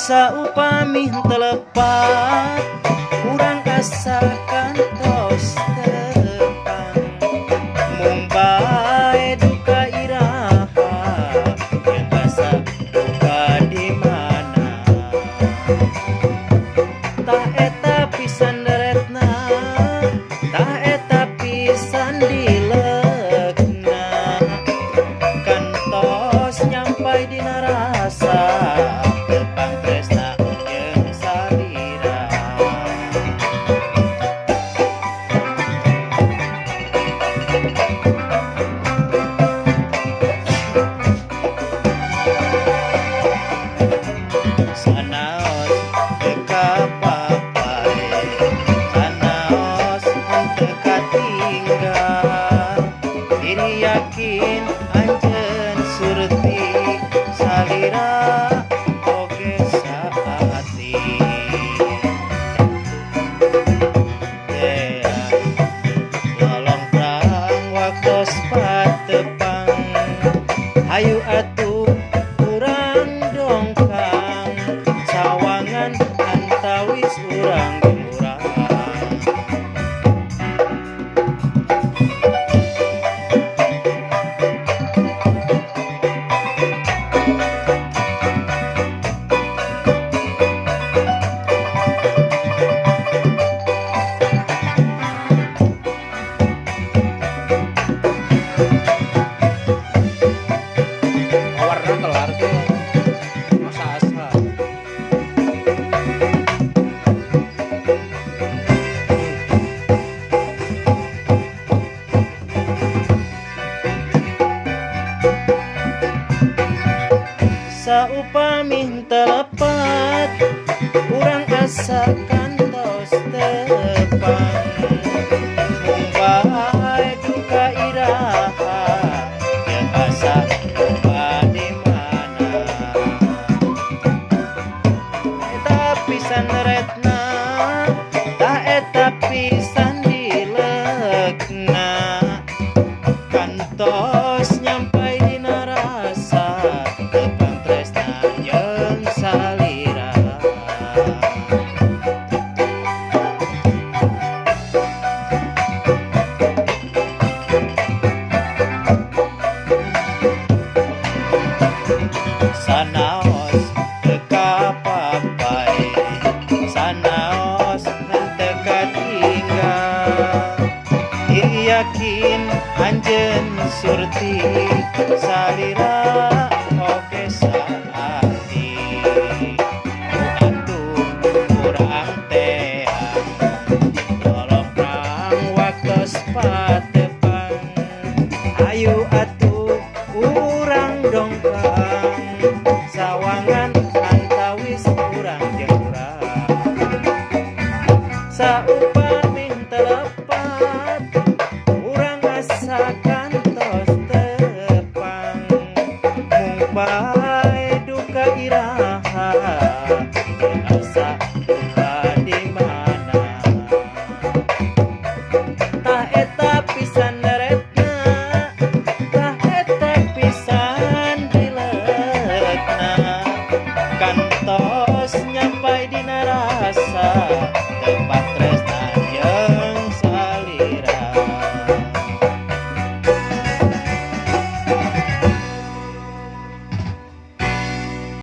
Saupami telepat urang asa kantos tepang mung bae duka iraha yang asa duka di mana tah eta pisan daretna tah eta pisan dilegna kantos nyampai dina rasa tepang tresna jeung salira sanaos teu kapapae sanaos henteu katinggal diri yakin anjeun surti salira oge saati tea lolong prang waktos patepang hayu atuh urang dongkang sawangan antawis urang jeung urang warna kelar tuh masa asa saupami telepat urang asa kantos tepang mung bae duka iraha yang asa duka di mana eta pisan retna tah eta pisan dilegna kantos nyampai dina rasa tepang tresna jeung salira sanaos teu kapapae sanaos henteu katinggal diri yakin anjeun surti salira oge saati atuh urang teh tolong prang waktos patepang ayu atuh